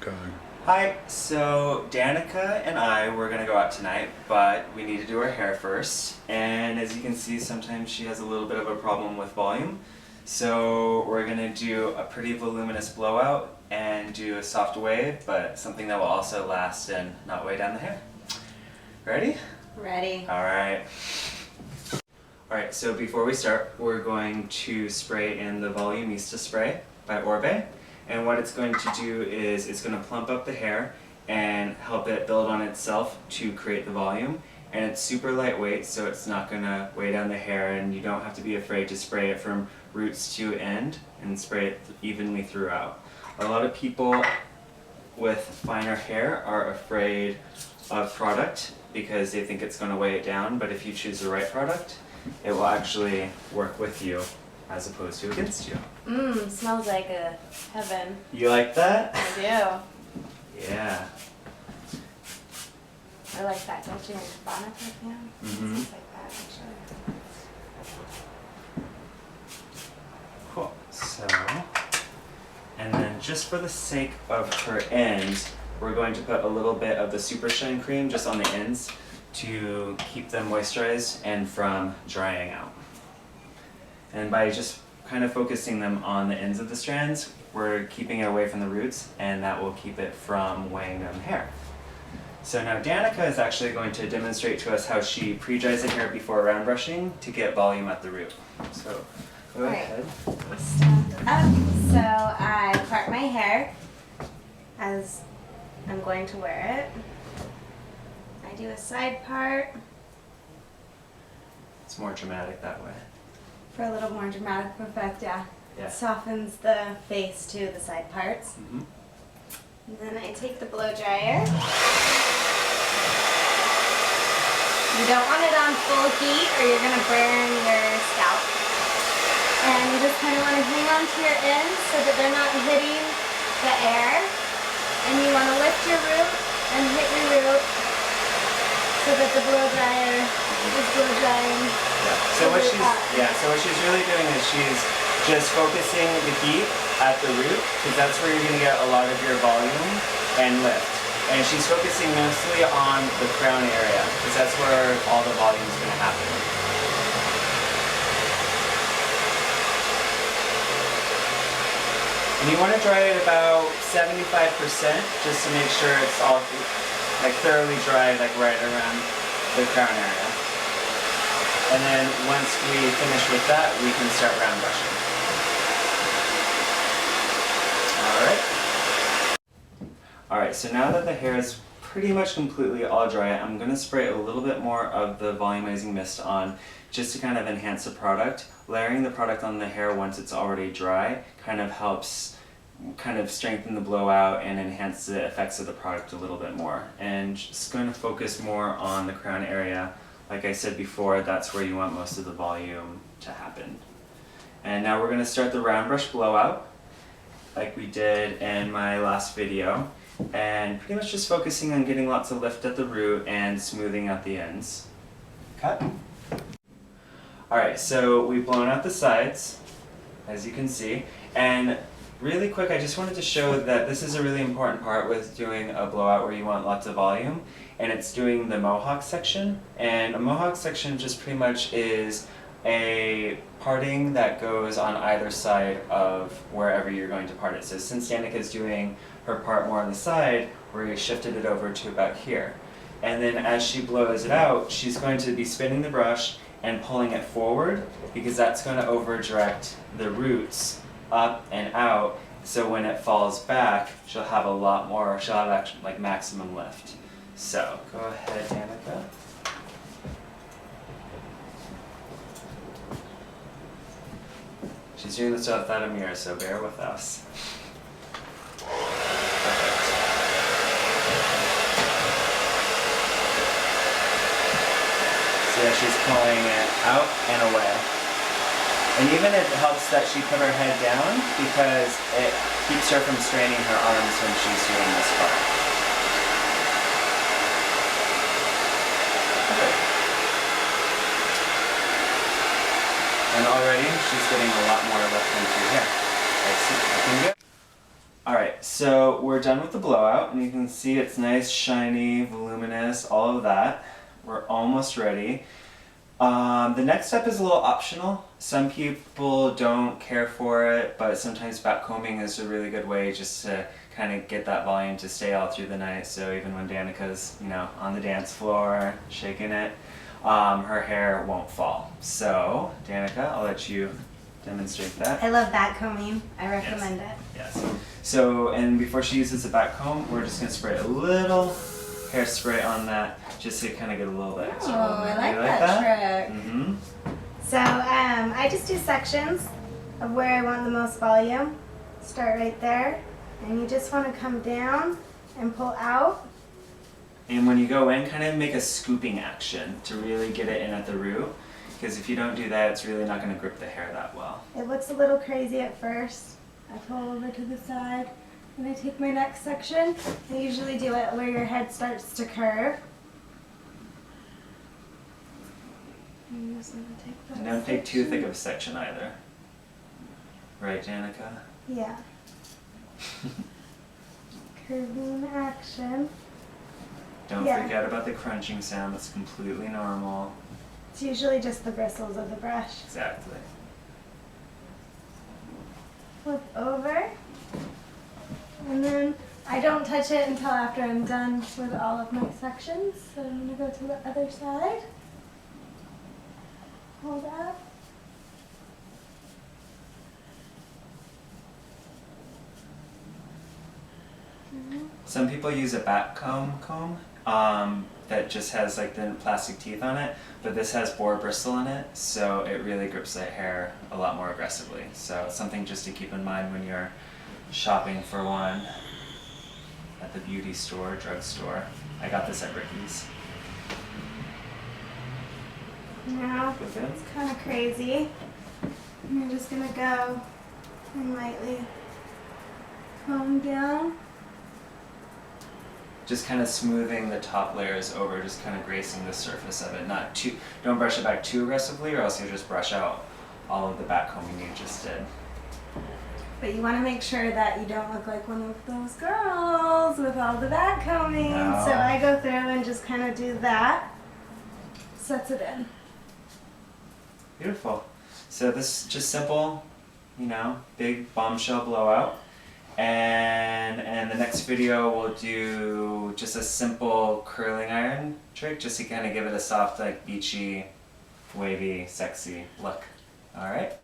going. Hi, so Danica and I were gonna go out tonight, but we need to do her hair first. And as you can see, sometimes she has a little bit of a problem with volume. So we're gonna do a pretty voluminous blowout and do a soft wave, but something that will also last and not weigh down the hair. Ready? Ready. Alright. Alright, so before we start, we're going to spray in the Voluminous spray by Orbe. And what it's going to do is it's going to plump up the hair and help it build on itself to create the volume. And it's super lightweight, so it's not going to weigh down the hair, and you don't have to be afraid to spray it from roots to end and spray it evenly throughout. A lot of people with finer hair are afraid of product because they think it's going to weigh it down, but if you choose the right product, it will actually work with you as opposed to against you. Smells like a heaven. You like that? I do. Yeah. I like that. Don't you make bonnet perfume? Mm-hmm. It's like that, actually. Cool. So, and then just for the sake of her ends, we're going to put a little bit of the Super Shine cream just on the ends to keep them moisturized and from drying out. And by just kind of focusing them on the ends of the strands, we're keeping it away from the roots, and that will keep it from weighing down the hair. So now Danica is actually going to demonstrate to us how she pre-dries the hair before round brushing to get volume at the root. So go ahead. Stand up. So I part my hair as I'm going to wear it. I do a side part It's more dramatic that way. for a little more dramatic effect, yeah. Yeah. It softens the face to the side parts. Mm-hmm. And then I take the blow dryer. You don't want it on full heat or you're going to burn your scalp. And you just kind of want to hang on to your ends so that they're not hitting the air. And you want to lift your root and hit your root so that the blow dryer is blow drying. So what she's really doing is she's just focusing the heat at the root, because that's where you're going to get a lot of your volume and lift. And she's focusing mostly on the crown area, because that's where all the volume is going to happen. And you want to dry it about 75% just to make sure it's all like thoroughly dry, like right around the crown area. And then once we finish with that, we can start round brushing. Alright, so now that the hair is pretty much completely all dry, I'm going to spray a little bit more of the volumizing mist on just to kind of enhance the product. Layering the product on the hair once it's already dry kind of helps kind of strengthen the blowout and enhance the effects of the product a little bit more. And just going to focus more on the crown area. Like I said before, that's where you want most of the volume to happen. And now we're going to start the round brush blowout like we did in my last video. And pretty much just focusing on getting lots of lift at the root and smoothing out the ends. Cut. Alright, so we've blown out the sides, as you can see. And really quick, I just wanted to show that this is a really important part with doing a blowout where you want lots of volume. And it's doing the mohawk section. And a mohawk section just pretty much is a parting that goes on either side of wherever you're going to part it. So since Danica's doing her part more on the side, we shifted it over to about here. And then as she blows it out, she's going to be spinning the brush and pulling it forward, because that's going to over direct the roots up and out. So when it falls back, she'll have a lot more, she'll have actually like maximum lift. So go ahead, Danica. She's doing this without a mirror, so bear with us. Perfect. So yeah, she's pulling it out and away. And even it helps that she put her head down, because it keeps her from straining her arms when she's doing this part. Perfect. And already she's getting a lot more lift into here. Looking good. Alright, So we're done with the blowout, and you can see it's nice, shiny, voluminous, all of that. We're almost ready. The next step is a little optional. Some people don't care for it, but sometimes backcombing is a really good way just to kind of get that volume to stay all through the night. So even when Danica's, on the dance floor, shaking it, her hair won't fall. So, Danica, I'll let you demonstrate that. I love backcombing. I recommend it. Yes. So, and before she uses the back comb, we're just going to spray a little hairspray on that just to kind of get a little bit extra. Oh, I like You that trick. Mm-hmm. So I just do sections of where I want the most volume. Start right there, and you just want to come down and pull out. And when you go in, kind of make a scooping action to really get it in at the root. Because if you don't do that, it's really not going to grip the hair that well. It looks a little crazy at first. I pull over to the side, and I take my next section. I usually do it where your head starts to curve. I'm just gonna take that And don't take too section. thick of a section either. Right, Danica? Yeah. Curving action. Don't Yeah. forget about the crunching sound. That's completely normal. It's usually just the bristles of the brush. Exactly. Flip over. And then I don't touch it until after I'm done with all of my sections. So I'm going to go to the other side. Hold up. Some people use a backcomb comb that just has like the plastic teeth on it, but this has boar bristle in it, so it really grips the hair a lot more aggressively. So it's something just to keep in mind when you're shopping for one at the beauty store, drugstore. I got this at Ricky's. Now, With it? it's kind of crazy. I'm just going to go and lightly comb down. Just kind of smoothing the top layers over, just kind of gracing the surface of it. Not too, don't brush it back too aggressively, or else you'll just brush out all of the backcombing you just did. But you want to make sure that you don't look like one of those girls with all the backcombing. No. So I go through and just kind of do that. Sets it in. Beautiful. So this is just simple, big bombshell blowout. And in the next video we'll do just a simple curling iron trick just to kind of give it a soft, like beachy, wavy, sexy look. Alright?